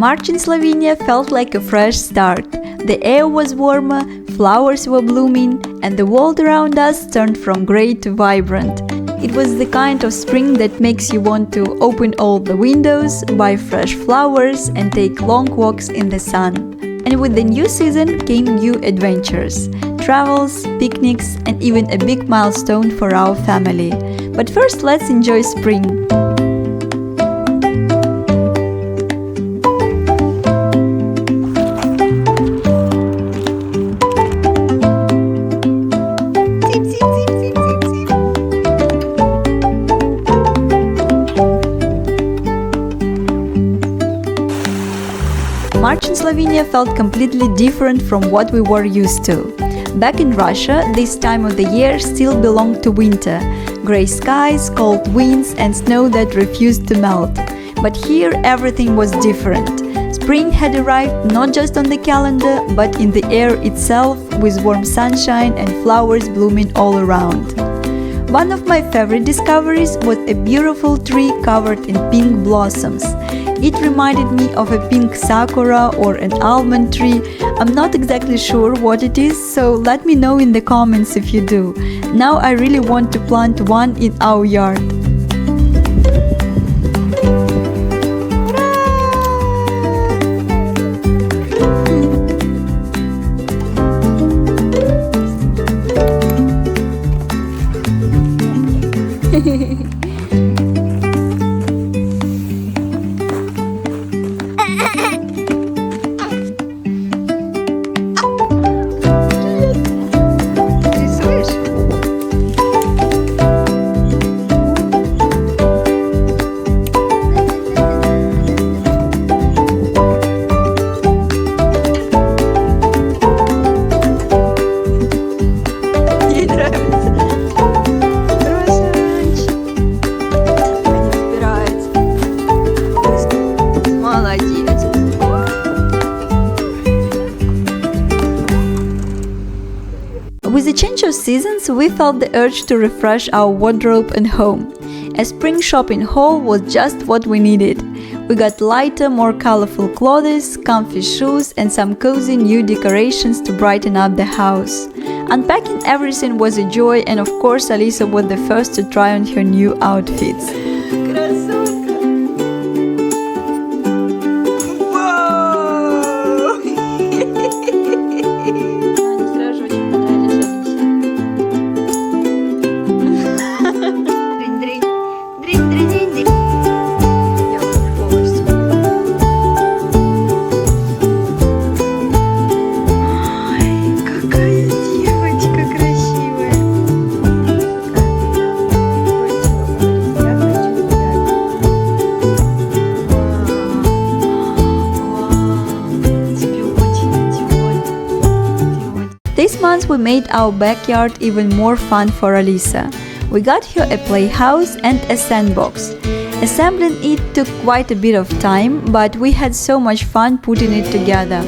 March in Slovenia felt like a fresh start. The air was warmer, flowers were blooming, and the world around us turned from grey to vibrant. It was the kind of spring that makes you want to open all the windows, buy fresh flowers, and take long walks in the sun. And with the new season came new adventures, travels, picnics, and even a big milestone for our family. But first, let's enjoy spring. March in Slovenia felt completely different from what we were used to. Back in Russia, this time of the year still belonged to winter. Grey skies, cold winds, and snow that refused to melt. But here everything was different. Spring had arrived not just on the calendar, but in the air itself, with warm sunshine and flowers blooming all around. One of my favorite discoveries was a beautiful tree covered in pink blossoms. It reminded me of a pink sakura or an almond tree. I'm not exactly sure what it is, so let me know in the comments if you do. Now I really want to plant one in our yard. With the change of seasons, we felt the urge to refresh our wardrobe and home. A spring shopping haul was just what we needed. We got lighter, more colorful clothes, comfy shoes, and some cozy new decorations to brighten up the house. Unpacking everything was a joy, and of course Alisa was the first to try on her new outfits. This month we made our backyard even more fun for Alisa. We got her a playhouse and a sandbox. Assembling it took quite a bit of time, but we had so much fun putting it together.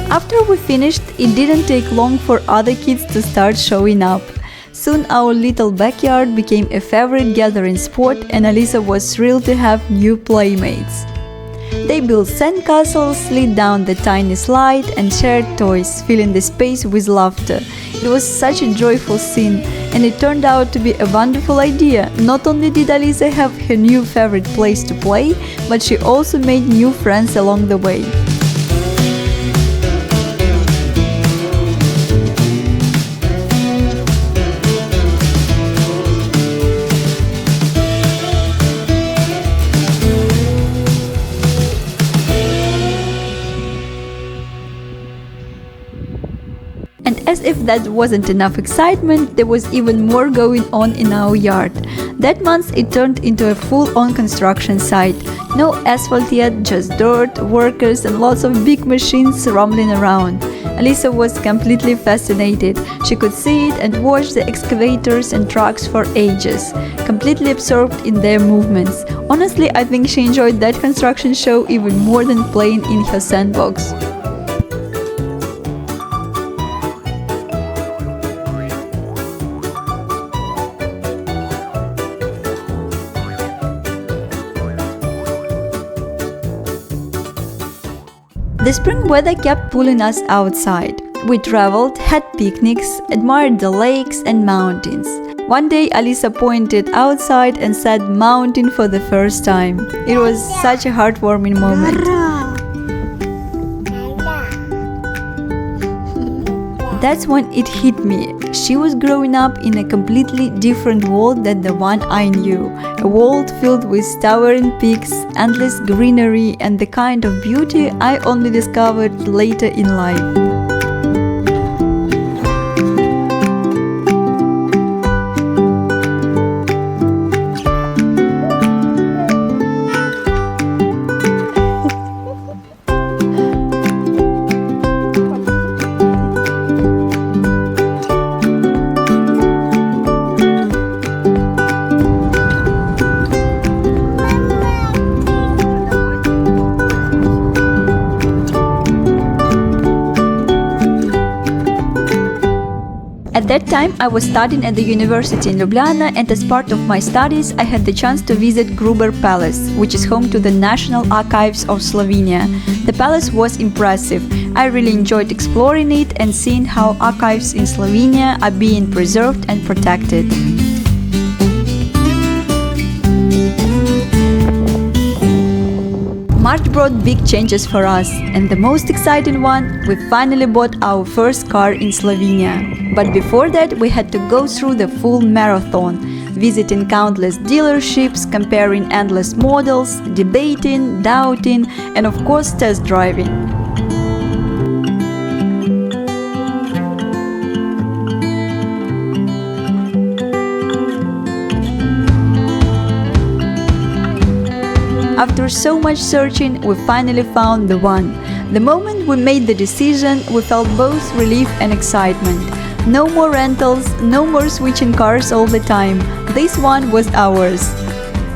After we finished, it didn't take long for other kids to start showing up. Soon our little backyard became a favorite gathering spot, and Alisa was thrilled to have new playmates. They built sandcastles, slid down the tiny slide, and shared toys, filling the space with laughter. It was such a joyful scene, and it turned out to be a wonderful idea. Not only did Alisa have her new favorite place to play, but she also made new friends along the way. And as if that wasn't enough excitement, there was even more going on in our yard. That month it turned into a full-on construction site. No asphalt yet, just dirt, workers and lots of big machines rumbling around. Alisa was completely fascinated. She could see it and watch the excavators and trucks for ages, completely absorbed in their movements. Honestly, I think she enjoyed that construction show even more than playing in her sandbox. The spring weather kept pulling us outside. We traveled, had picnics, admired the lakes and mountains. One day Alisa pointed outside and said mountain for the first time. It was such a heartwarming moment. That's when it hit me. She was growing up in a completely different world than the one I knew. A world filled with towering peaks, endless greenery, and the kind of beauty I only discovered later in life. At that time, I was studying at the university in Ljubljana, and as part of my studies, I had the chance to visit Gruber Palace, which is home to the National Archives of Slovenia. The palace was impressive. I really enjoyed exploring it and seeing how archives in Slovenia are being preserved and protected. March brought big changes for us, and the most exciting one, we finally bought our first car in Slovenia. But before that, we had to go through the full marathon, visiting countless dealerships, comparing endless models, debating, doubting, and of course test driving. After so much searching, we finally found the one. The moment we made the decision, we felt both relief and excitement. No more rentals, no more switching cars all the time. This one was ours.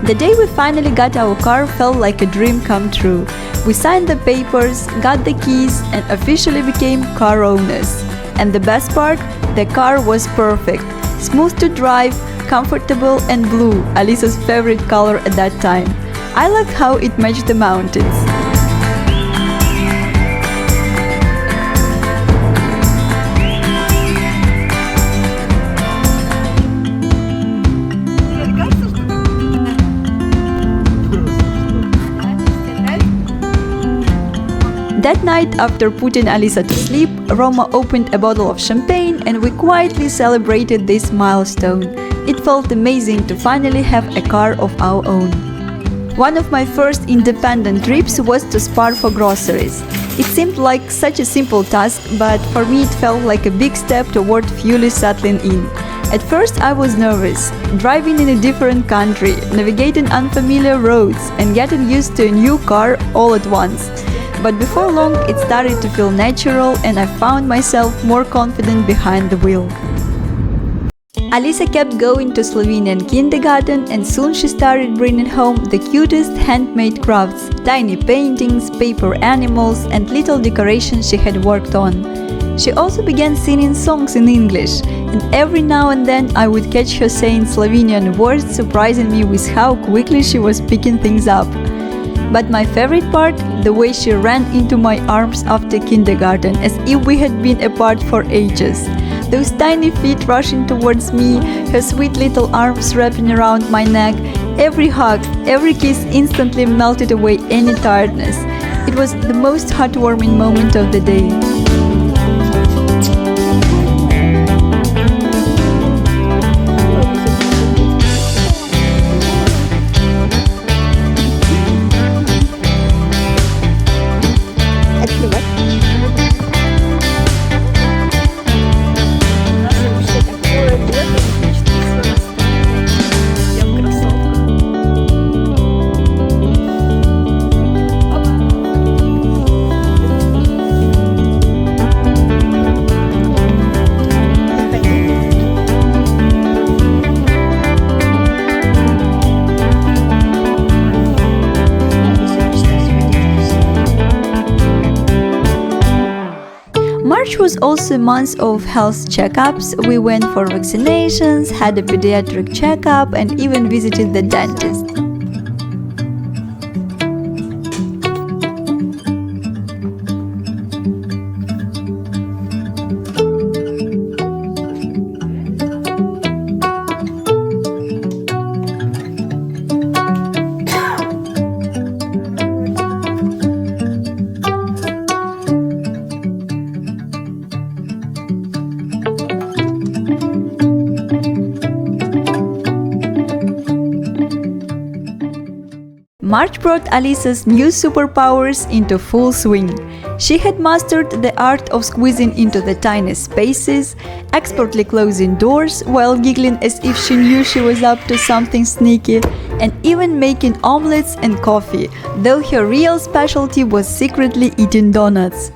The day we finally got our car felt like a dream come true. We signed the papers, got the keys, and officially became car owners. And the best part? The car was perfect. Smooth to drive, comfortable and blue, Alisa's favorite color at that time. I liked how it matched the mountains. That night, after putting Alisa to sleep, Roma opened a bottle of champagne and we quietly celebrated this milestone. It felt amazing to finally have a car of our own. One of my first independent trips was to Spar for groceries. It seemed like such a simple task, but for me it felt like a big step toward fully settling in. At first I was nervous, driving in a different country, navigating unfamiliar roads and getting used to a new car all at once. But before long it started to feel natural and I found myself more confident behind the wheel. Alisa kept going to Slovenian kindergarten and soon she started bringing home the cutest handmade crafts, tiny paintings, paper animals and little decorations she had worked on. She also began singing songs in English, and every now and then I would catch her saying Slovenian words, surprising me with how quickly she was picking things up. But my favorite part, the way she ran into my arms after kindergarten, as if we had been apart for ages. Those tiny feet rushing towards me, her sweet little arms wrapping around my neck, every hug, every kiss instantly melted away any tiredness. It was the most heartwarming moment of the day. March was also a month of health checkups. We went for vaccinations, had a pediatric checkup, and even visited the dentist. March brought Alisa's new superpowers into full swing. She had mastered the art of squeezing into the tiny spaces, expertly closing doors while giggling as if she knew she was up to something sneaky, and even making omelets and coffee, though her real specialty was secretly eating donuts.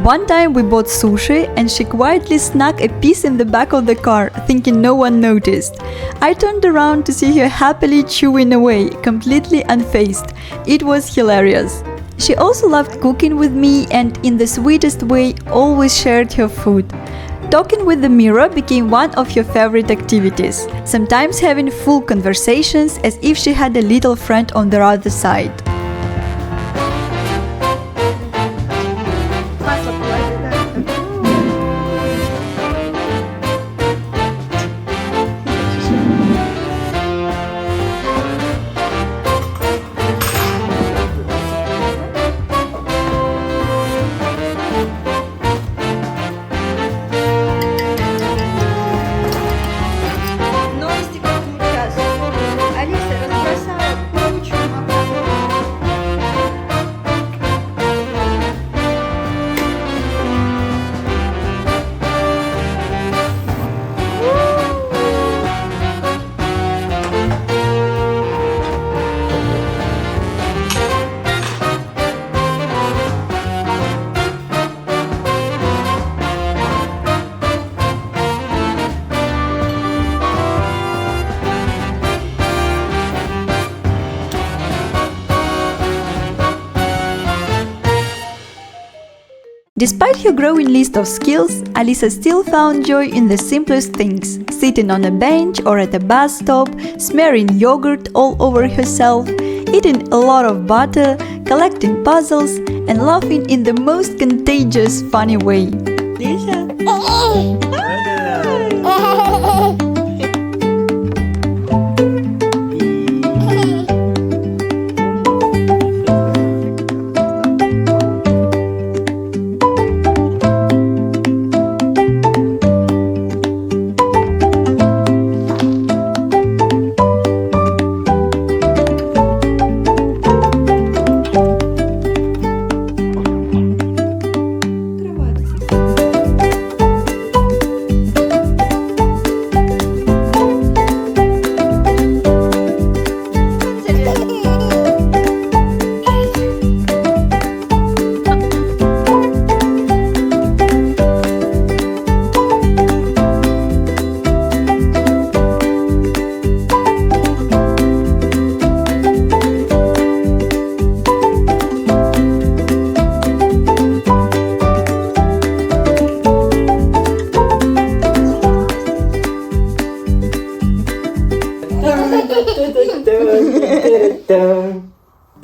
One time we bought sushi and she quietly snuck a piece in the back of the car, thinking no one noticed. I turned around to see her happily chewing away, completely unfazed. It was hilarious. She also loved cooking with me and, in the sweetest way, always shared her food. Talking with the mirror became one of her favorite activities, sometimes having full conversations as if she had a little friend on the other side. Despite her growing list of skills, Alisa still found joy in the simplest things, sitting on a bench or at a bus stop, smearing yogurt all over herself, eating a lot of butter, collecting puzzles, and laughing in the most contagious, funny way. Lisa?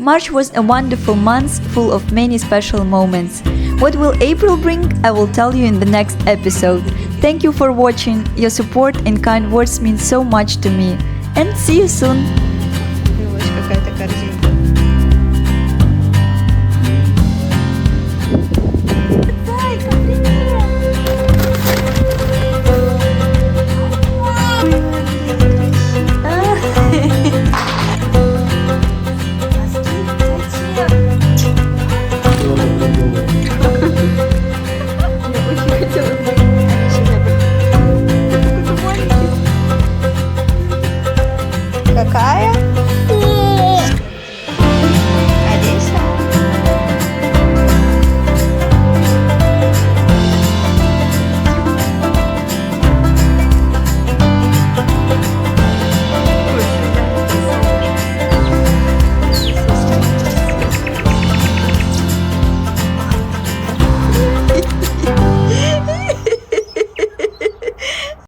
March was a wonderful month full of many special moments. What will April bring? I will tell you in the next episode. Thank you for watching. Your support and kind words mean so much to me. And see you soon!